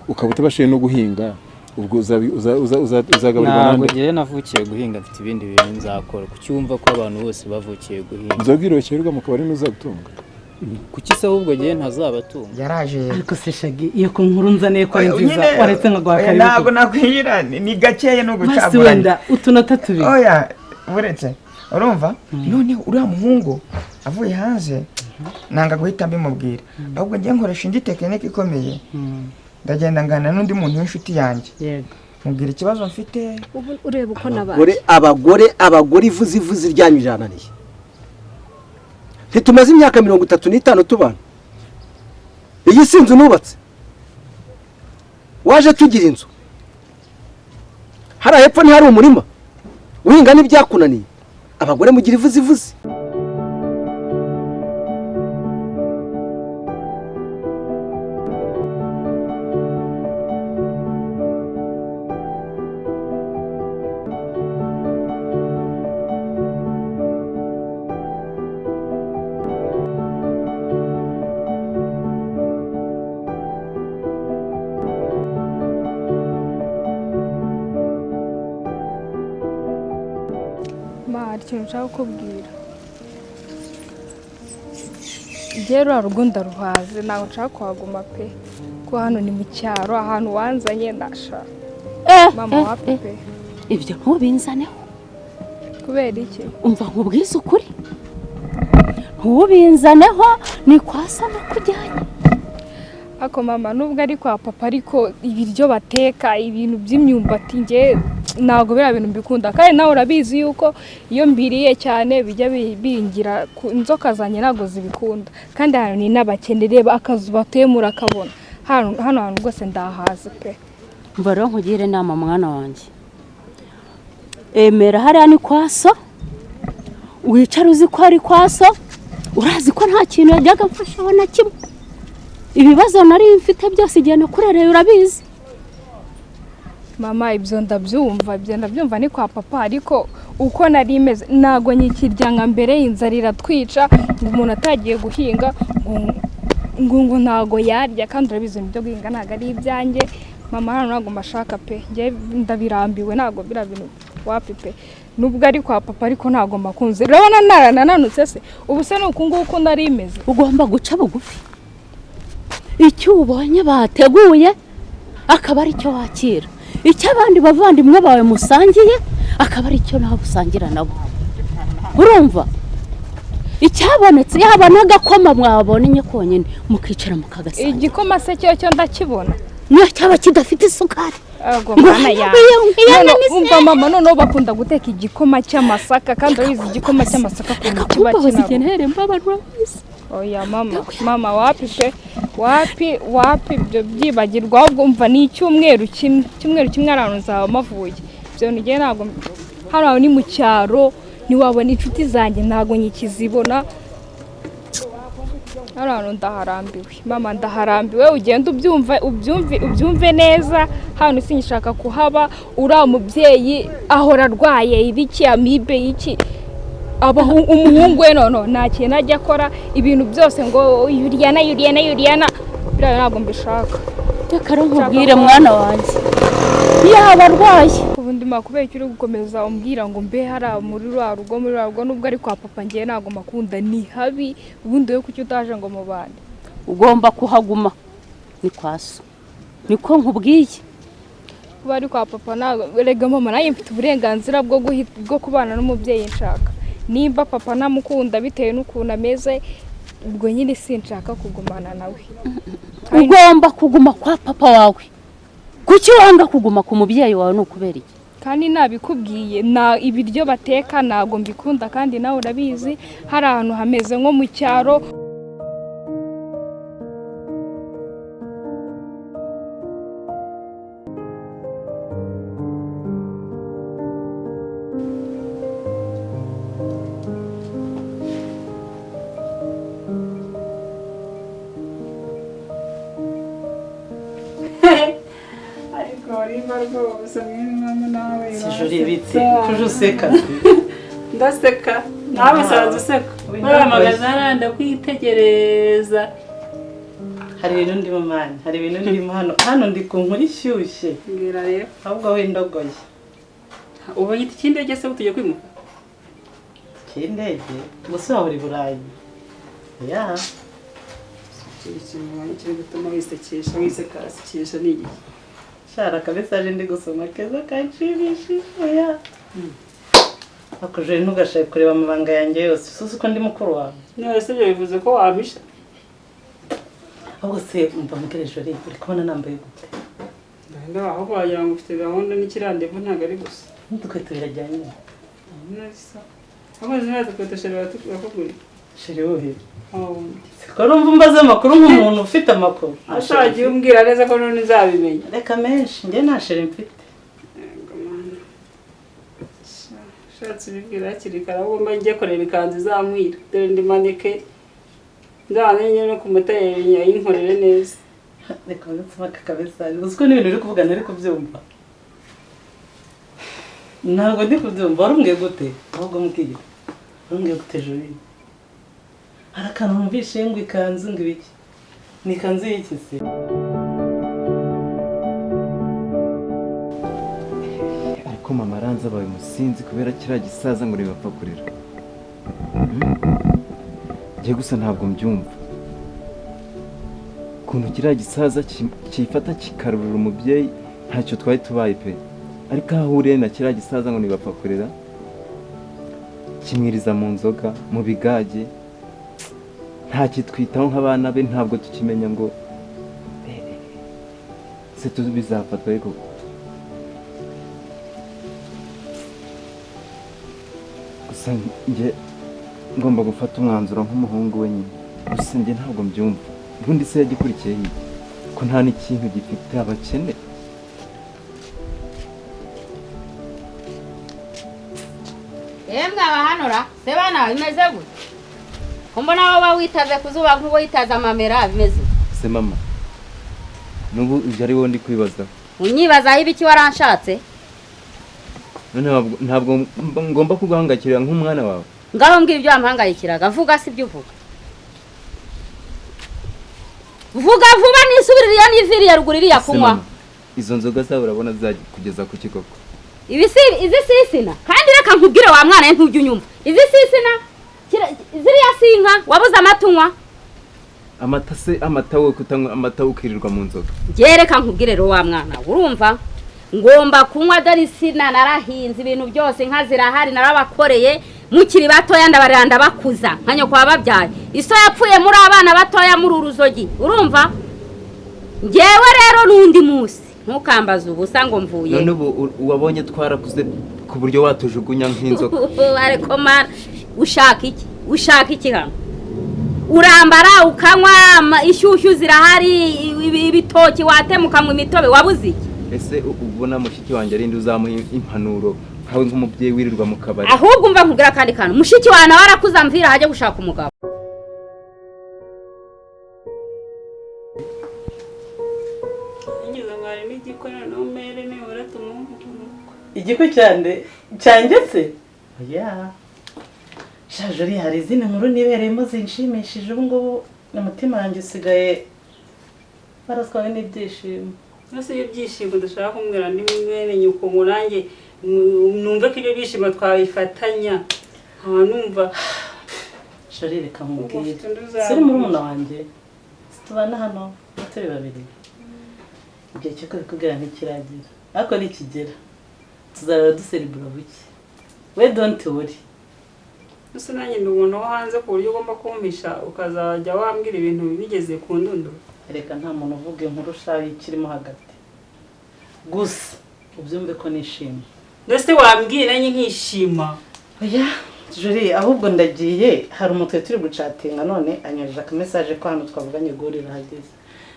ukaba utabashiye no guhinga ubwo uzagaburirwa nande ngiye navukiye guhinga mfite ibindi bintu nzakora kucyumva ko abantu bose bavukiye guhinga uzabwira bakirirwa mu kabari n'uzagutunga kuki se ahubwo giye ntazabatunga yaraje ariko se shagi iyo ko nkuru nzaniye ko nziza waretse nka gwa kare ntabwo nakwira ni gakeye no gucagura basi wenda utunota tubiri oya uretse urumva none uriya muhungu avuye hanze nanga guhita mbimubwira ahubwo ngiye nkoresha indi tekinike ikomeye ndagenda ngana n'undi muntu w'inshuti yanjye yego mubwira ikibazo mfite ureba uko nabaye abagore ivuzi ryanyu jananiye ntitumaze imyaka 35 tubana iyi sinzu nubatse waje tugira inzu hari hepfo ni hari umurima uhinga n'ibyakunaniye abagore mugira ivuzi ikintu nshaka kukubwira rero rugunda ruhaze ntabwo nshaka kuhaguma pe ko hano ni mu cyaro ahantu wanzanye ndashaka mama wapi pe ibyo ntubinzaneho kubera iki umva nkubwiza ukuri ntubinzaneho ni kwasana kujyanye ako mama nubwo ari kwa papa ariko ibiryo bateka ibintu by'imyumbati nge ntabwo bira bintu mbikunda kandi nawe urabizi yuko iyo mbiriye cyane bijya bingira inzoka zanye ntabwo zibikunda kandi hano ni n'abakenere akazu batemura akabona hano hantu rwose ndahaze pe mva rero nkugire inama mwana wanjye emera hariya ni kwaso wicara uzi ko ari kwaso urazi ko nta kintu yajyaga mfashaho na kimwe ibibazo nari mfite byose igihe nakurereye urabizi mama ibyo ndabyumva ni kwa papa ariko uko nari imeze ntago nyikirya nka mbere inzara iratwica ngo umuntu atagiye guhinga ngo ntago yarya kandi urabizi ibyo guhinga ntago ari ibyanjye mama hano ntago mbashaka pe njye ndabirambiwe ntago bira bintu wapi pe nubwo ari kwa papa ariko ntago mbakunze urabona narananutse se ubu se nuko nguko nari imeze ugomba guca bugufi icyo ubonye bateguye akaba ari cyo wakira icyo abandi bavandimwe bawe musangiye akaba ari cyo nawe usangira nabo urumva icyabonetse yaba n'agakoma mwabonye konyine mukicara mukagasanga igikoma se cyo ndakibona niyo cyaba kidafite isukari mwana yawe umva mama noneho bakunda guteka igikoma cy'amasaka kandi urizi igikoma cy'amasaka kuntu kiba kinabo oya mama wapi pe wapi ibyo byibagirwa ahubwo umva ni icyumweru kimwe ahantu nzaba mavuye ibyo nige ntabwo hano ni mu cyaro ntiwabona inshuti zanjye ntabwo nyikizibona hano ndaharambiwe mama ndaharambiwe ugenda ubyumve neza hano sinshaka kuhaba uriya mubyeyi ahora arwaye ibiki amibe iki umuhungu we none nta kintu ajya akora ibintu byose ngo yuriyana biriya ntabwo mbishaka reka nkubwire mwana wanjye yaba arwaye ubundi makubera icyo uri gukomeza umbwira ngo mbe hari muri rwa rugo nubwo ari kwa papa ngiye ntabwo makunda ni habi ubundi we kuki utaje ngo mubane ugomba kuhaguma ni kwaso niko nkubwiye kuba ari kwa papa ntabwo rega mama nawe mfite uburenganzira bwo kubana n'umubyeyi nshaka nimba papa namukunda bitewe n'ukuntu ameze ubwo nyine sinshaka kugumana nawe ugomba kuguma kwa papa wawe kuki wanga kuguma ku mubyeyi wawe n'ukubera iki kandi nabikubwiye ibiryo bateka ntabwo mbikunda kandi nawe urabizi hari ahantu hameze nko mu cyaro Kujuseka ndaseka nawe saza useka Bamagazana ndakwitegereza hari ibintu ndimo mani hari ibintu ndimo hano ndi ku nkuru ishyushye mbwira rero ahubwo windogoye ubu yita ikindege se tugiye kwimuka ikindege gusa waba uri burayi ya kiri gutuma wisekasha ni igihe shara kabesaje ndi gusoma keza kanshimisha oya akujere ntugashake kureba amabanga yanjye yose susi ko ndi mukuru wawe none se byo bivuze ko wabisha ahubwo se umva mugereje uri kubona nambaye gute ndahenda aho wagira ngo ufite gahunda n'ikirandevu ntabwo ari gusa n'udukweto birajyanye neza ahubwo neza dukweto sheri bakugura sheri wowe siko numva mbaze amakuru nk'umuntu ufite amakuru ashagiye umbwira neza ko none nzabimenya reka menshi njye nta sheri mfite shatse bibwira hakiri kare ahubwo mba ngiye kureba ikanzu izamwira dore ndi maneke nzanenye no kumutera yinkorere neza reka nzitsama kakabesari uzi ko n'ibintu uri kuvugana ariko byumva ntabwo ndi kubyumva warumbwiye gute ahubwo mbwira warumbwiye gute jori hari akantu numvishe ngo ikanzu ngo ibiki ni ikanzu y'iki se ariko mama aranze abaye umusinzi kubera kiriya gisaza ngo ntibapfa kurira njye gusa ntabwo mbyumva ukuntu kiriya gisaza cyifata kikarurira umubyeyi ntacyo twari tubaye pe ariko aho ahuriye na kiriya gisaza ngo ntibapfa kurira kimwiriza mu nzoga mu bigage ntakitwitaho nk'abana be ntabwo tukimenya ngo se bizafatwa ariko gusa njye ngomba gufata umwanzuro nk'umuhungu we nyine gusa njye ntabwo mbyumva ubundi se yagikurikiye hirya ko nta n'ikintu gifite abakene yemwe abahanura se bana bimeze gute ko mbona wowe witaze ku zuba nk'uwo yitaze amamera bimeze se mama n'ubu ibyo ari wowe ndi kwibazaho unyibazaho ibiki waranshatse ntabwo ngomba kuguhangayikira nk'umwana wawe ngaho mbwira ibyo wamuhangayikiraga vuga si ibyo uvuga vuga vuba nisubirira n'iviriye ruguru iriya kunywa izo nzoga zawe urabona zagikugeza ku kikoko izi sisina kandi reka nkubwire wa mwana ntujya unyumva izi sisina ziriya sinka wabuze amatunywa amata se amata wowe kutanywa amata ukirirwa mu nzoga reka nkubwire rero wa mwana urumva ngomba kunywa darisina narahinze ibintu byose inka zirahari narabakoreye mukiri batoya ndabaranda bakuza nka nyoko wababyaye iso yapfuye muri abana batoya muri uruzogi urumva ngewe rero n'undi munsi ntukambaze ubusa ngo mvuye none ubu wabonye twarakuze ku buryo watujugunya nk'inzoka ariko mara ushaka iki hano urambara ukanywa ishyushyu zirahari ibitoki watemukanywa imitobe wabuze iki ese ubona mushiki wanjye arinde uzamuha impanuro nkawe nk'umubyeyi wirirwa mu kabari ahubwo umva nkubwira kandi kantu mushiki wawe nawe arakuze amvira hajya gushaka umugabo igiko cyanjye se oya shajori hari izindi nkuru nibereyemo zinshimishije ubu ngubu umutima wanjye usigaye baratwawe n'ibyishimo nose iyo byishimo dushaka kumwira ni mwene nyuko ngo nanjye numve ko ibyo byishimo twabifatanya nkaba numva shari reka nkubwire siri murumuna wanjye tubana hano turi babiri igihe cyo kubikubwira ntikiragira ariko nikigera tuzarara duserebura buke we don't worry gusa nanjye ndi umuntu wo hanze ku buryo ugomba kumpisha ukazajya wambwira ibintu bigeze ku ndunduro reka nta muntu uvuga inkuru ushaye ikirimo hagati gusa ubyumve ko nishima ndetse wambwira nanjye nkishima oya juri ahubwo ndagiye hari umutwe turi gucatinga none anyoheje akamesaje ko hano twavuganye gori rahageze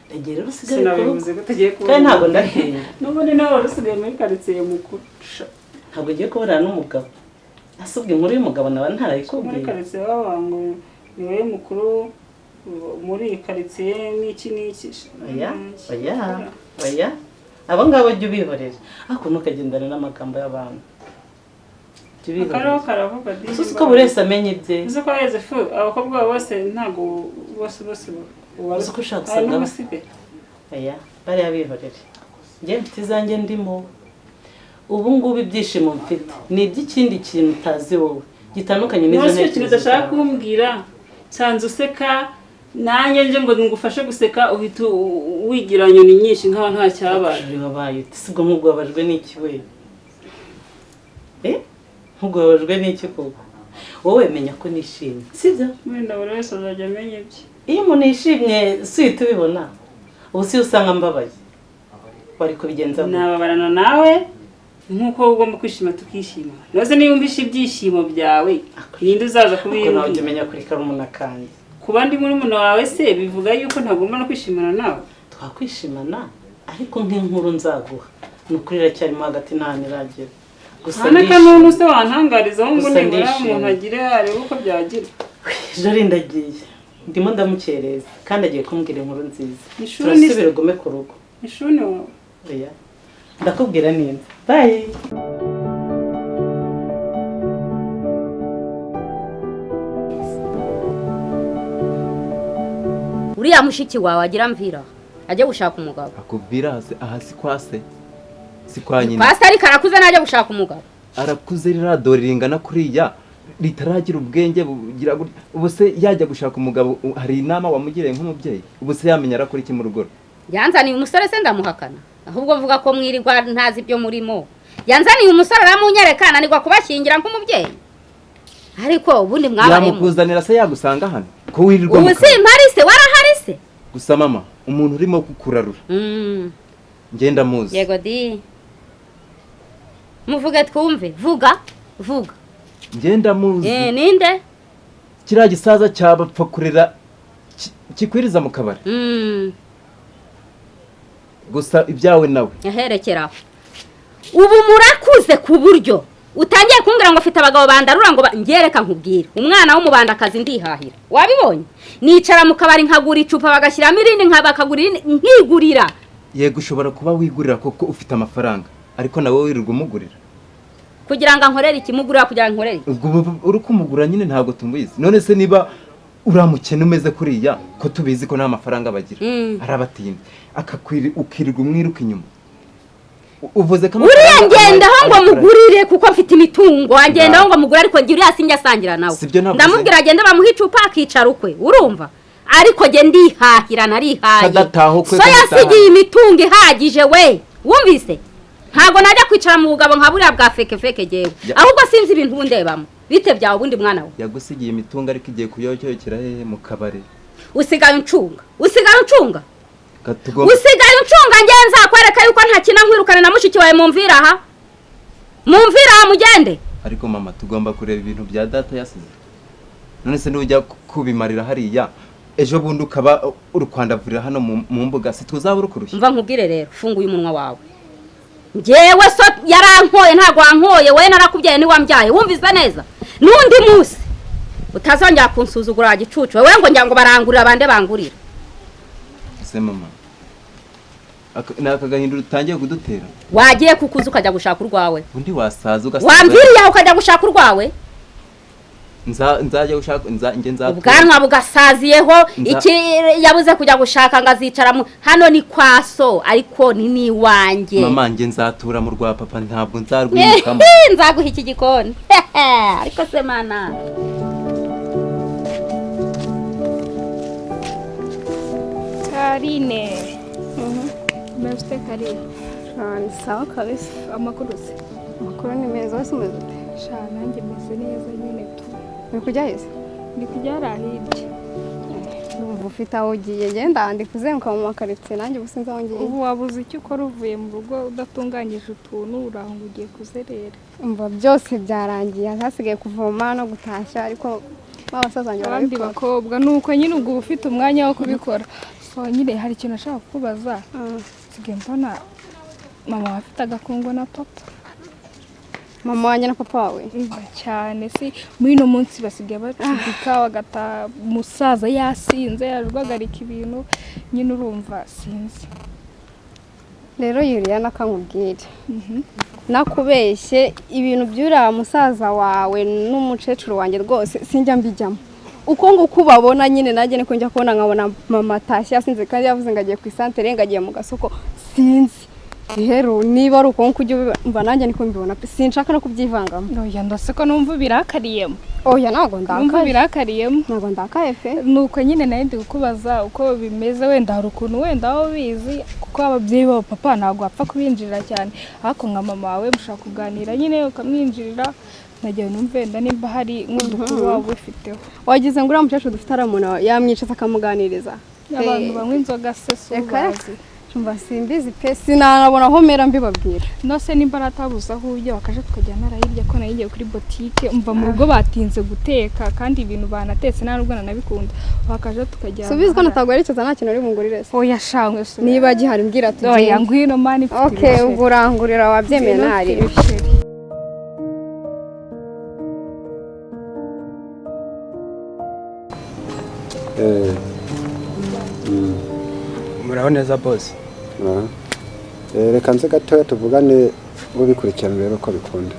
ndagiye rero usigaye kandi ntabwo ndatinya n'ubundi nawe wari usigaye muri karitsiye mukuru ntabwo ugiye kubonana n'umugabo asubwe inkuru y'umugabo nawe ntarayikubwiye muri karitsiye babango ni wowe mukuru muri karitsiye n'iki oya abo ngabo jya ubihorera ariko ntukagendane n'amagambo y'abantu akariho karavuga uzi ko buri wese amenya ibye uzi ko yozefu abakobwa bose ntabwo bose uzi ko ushaka gusanga aya bari abihorere njye mfite izanjye ndimo ubu ngubu ibyishimo mfite ni iby'ikindi kintu utazi wowe gitandukanye n'izo ntacyo kintu udashaka kumbwira nsanze useka nanjye nje ngo ngufashe guseka uhita wigira nyoni nyinshi nk'aho nta cyabaye wabaye sibwo nk'ubwabajwe n'iki we nk'ubwabajwe n'iki koko wowe menya ko nishimye sibyo wenda buri wese azajya amenya ibye iyo umuntu yishimye si uhita ubibona ubu si usanga mbabaye wari kubigenza nababarana nawe nk'uko ugomba kwishima tukishima noze niba umbisha ibyishimo byawe ninde uzaza kubiyumva nawe ujya umenya kuri karumuna kandi ku bandi muri muno wawe se bivuga yuko ntagomba no kwishimana nawe twakwishimana ariko nk'inkuru nzaguha ni ukuri iracyarimo hagati nta niragera gusa n'akanunu se wantangarizaho ngo nibura umuntu agire arebe uko byagira jori ndagiye ndimo ndamukereza kandi agiye kumbwira inkuru nziza turasubira ugume ku rugo ishuri wawe oya ndakubwira neza bye uriya mushiki wawe agira mvira ajya gushaka umugabo akubwira ahasi kwase si kwa nyina kwase ariko arakuze najya gushaka umugabo arakuze riradore ringana kuriya ritaragira ubwenge bugira ubu se yajya gushaka umugabo hari inama wamugiriye nk'umubyeyi ubu se yamenya arakora iki mu rugo yanzaniye umusore se ndamuhakana ahubwo vuga ko mwirirwa ntazi ibyo murimo yanzaniye umusore aramunyerekana ananirwa kubashyingira nk'umubyeyi ariko ubundi mwabaremo yamukuzanira se yagusanga hano ko wirirwa ubu si mpari se warahari se gusa mama umuntu urimo kukurarura ngenda muzi yego di muvuge twumve vuga ngenda muzi ninde kiriya gisaza cyabapfa kurera kikwiriza mu kabari gusa ibyawe nawe yaherekeraho ubu murakuze ku buryo utangiye kumbwira ngo afite abagabo bandarura ngo ngereka nkubwire umwana w'umubandakazi ndihahira wabibonye nicara mu kabari nkagura icupa bagashyiramo irindi bakagura nkigurira yego ushobora kuba wigurira koko ufite amafaranga ariko nawe wirirwa umugurira kugira ngo ankorere ikimugurira kugira ngo nkorere uri kumugura nyine ntabwo tumubizi none se niba uramukene umeze kuriya ko tubizi ko nta mafaranga bagira arabatinda ukirirwa umwiruka inyuma uvuze ko uriya ngendaho ngo mugurire kuko mfite imitungo agendaho ngo mugure ariko ngira uriya sinjya asangira nawe ndamubwira agenda bamuha icupa akicara ukwe urumva ariko nge ndihahira narihaye so yasigiye imitungo ihagije we wumvise ntabwo najya kwicara mu bugabo nka buriya bwa feke jewe ahubwo sinzi ibintu ubundebamo bite byawe ubundi mwana we yagusigiye imitungo ariko igiye kuyocyokera hehe mu kabari usigaye uncunga ngenza kwereka yuko ntakina nkwirukane na mushiki wawe mumvira aha mugende ariko mama tugomba kureba ibintu bya data yasize none se nujya kubimarira hariya ejo bundi ukaba uri kwandavurira hano mu mbuga si tuzaba urukurushye mva nkubwire rero funguye umunwa wawe njyewe so yarankoye ntabwo wankoye we narakubyaye niwambyaye wumvise neza n'undi munsi utazongera kunsuzugura gicucu wewe ngo njya ngo barangurira abande bangurira se mama nakagahindura utangiye kudutera wagiye kukuza ukajya gushaka urwawe undi wasaza ugasaza wambiriye ukajya gushaka urwawe nzajya gushaka nge nza ubwanwa bugasaziyeho iki yabuze kujya gushaka ngazicara hano ni kwaso ariko ni niwanjye mama nge nzatura mu rwa papa ntabwo nzarwimukamo nzaguha iki gikoni ariko se mana Karine meze Karine ni sawa kabisa amakuru se amakuru ni meza wese umeze ute sha nanjye meze neza nyine tu uri kujya heza ndi kujya hirya numva ufite aho ugiye genda ndi kuzenguka mu makaritsiye nanjye ubu sinzi aho ngiye ubu wabuze icyo ukora uvuye mu rugo udatunganyije utuntu uraho ngo ugiye kuzerera umva byose byarangiye hasigaye kuvoma no gutashya ariko babasaza njye abandi bakobwa nuko nyine ubwo ufite umwanya wo kubikora so nyine hari ikintu ashaka kubaza sigaye mbona mama afite agakungu na papa mama wanjye na papa wawe cyane si muri no munsi basigaye bacudika bagata musaza yasinze yarwagarika ibintu nyine urumva sinzi rero Yuliana akamubwira nakubeshye ibintu by'ura musaza wawe n'umucecuru wanjye rwose sinjya mbijyamo uko nguko ubabona nyine nanjye niko njya kubona nkabona mama atashye yasinze kandi yavuze ngo agiye ku isantere ngagiye mu gasoko sinzi rero niba ari uko nguko ujya ubumva nanjye niko mbibona sinshaka no kubyivangamo. oya ndose ko numva birakariyemo. Oya ntago ndakaye. Numva birakariyemo. Ntago ndakaye fe. Nuko nyine nayo ndi kukubaza uko bimeze wenda hari ukuntu wenda aho bizi kuko ababyeyi babo papa ntago apfa kubinjirira cyane ariko nka mama wawe mushaka kuganira nyine ukamwinjirira nagiye numve wenda nimba hari nk'udukuru waba ufiteho. Wagize ngo uriya mukecuru dufite aramuna yamwicaza akamuganiriza. Abantu banywa inzoga se subazi. Chumba simbizi pe sinabona aho mera mbibabwira. Nose nimba ratabuza aho ujye bakaje tukajyana hirya ko nayigiye kuri boutique umva mu rugo batinze guteka kandi ibintu banatetse nta rubwo nanabikunda bakaje tukajyana. Subizi ko natagwara icyo nta kintu uri bungurire se. Oya shankwe se. Niba gihari mbwira tujye. Oya ngwino mani mfite. Okay ugurangurira wabyemeye nari. Muraho neza boss. Reka nze gatoya tuvugane ubikurikirana rero ko bikunda.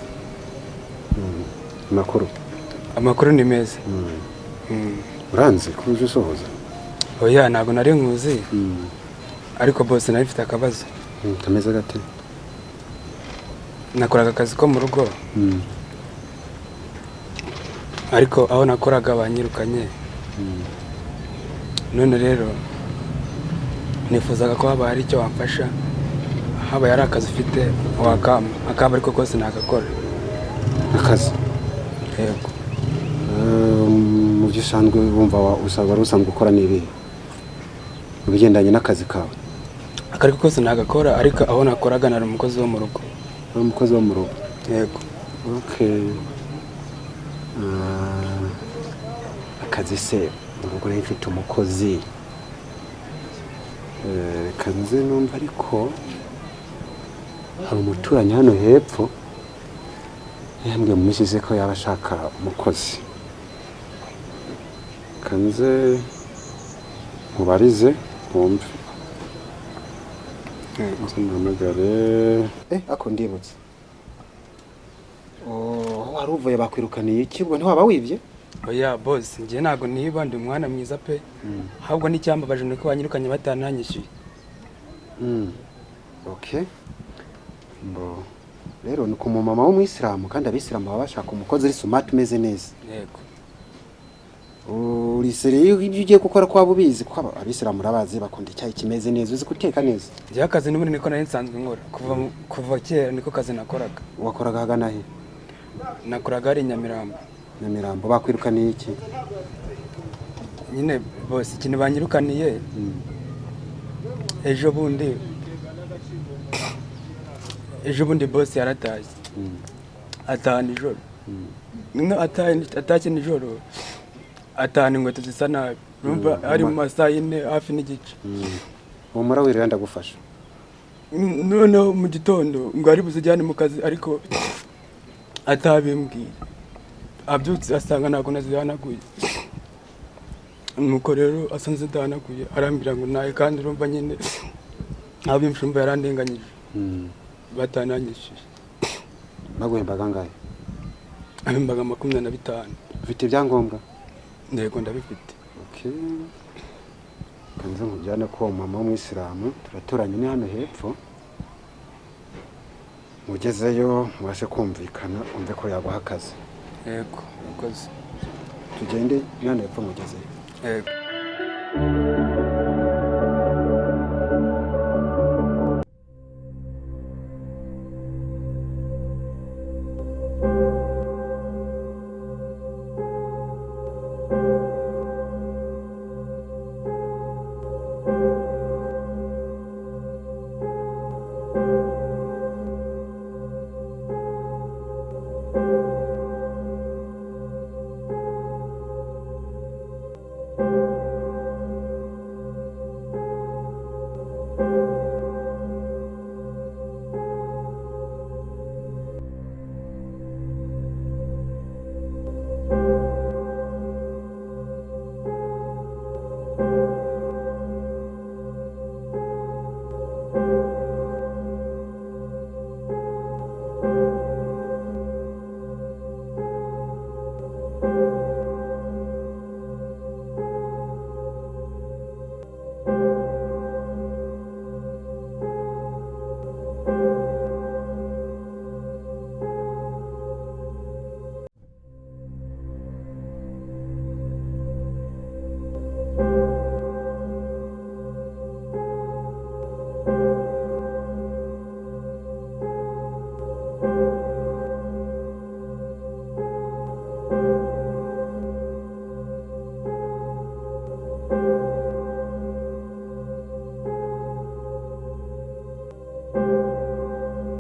Amakuru ni meza. Uranze kuje usohoza? Oya ntago nari nkuzi. Ariko boss nari mfite akabazo. Kameze gate? Nakoraga akazi ko mu rugo. Ariko aho nakoraga banyirukanye. None rero nifuzaga ko haba hari icyo wamfasha haba yari akazi ufite wakama akaba ariko kose nagakora akazi yego mu gisanzwe wumva usaba rusanzwe gukora nibi ubigendanye n'akazi kawe akariko kose nagakora ariko aho nakoraga nari umukozi wo mu rugo umukozi wo mu rugo yego okay akazi se urugo rifite umukozi kanze numva ariko hari umuturanyi hano hepfo yambwiye mu minsi ko yaba ashaka umukozi kanze mubarize wumve mpamagare ako ndibutse wari uvuye bakwirukaniye iki ubwo ntiwaba wibye oya boss ngiye ntago niba ndi umwana mwiza pe ahubwo n'icyambabaje nuko banyirukanye batananyishyuye okay mbo rero ni ku mama w'umuyisilamu kandi abisilamu baba bashaka umukozi uri smart umeze neza yego uri seriye ibyo ugiye gukora kwa bubizi ko abisilamu rabazi bakunda icyayi kimeze neza uzi guteka neza njye akazi n'ubundi niko nari nsanzwe nkora kuva kera niko kazi nakoraga wakoraga hagana he nakoraga ari Nyamirambo bakwirukaniye iki nyine boss ikintu banyirukaniye ejo bundi boss yarataye ataha nijoro atashye nijoro atahana inkweto zisa nabi urumva ari mu masaha yine hafi n'igice umura wirira ndagufasha noneho mu gitondo ngo ari buzijyane mu kazi ariko atabimbwiye abyutse asanga ntabwo nazihanaguye nuko rero asanze ndahanaguye arambwira ngo nawe kandi urumva nyine abimshumba yarandenganyije batananyishyuye baguhembaga angahe ahembaga 25 ufite ibyangombwa ndego ndabifite okay kanze nkujyane ko mama w'umuyisilamu turaturanye ni hano hepfo mugezeyo mubashe kumvikana umve ko yaguha akazi yego ukoze tugende nane hepfo mugezeyo yego you.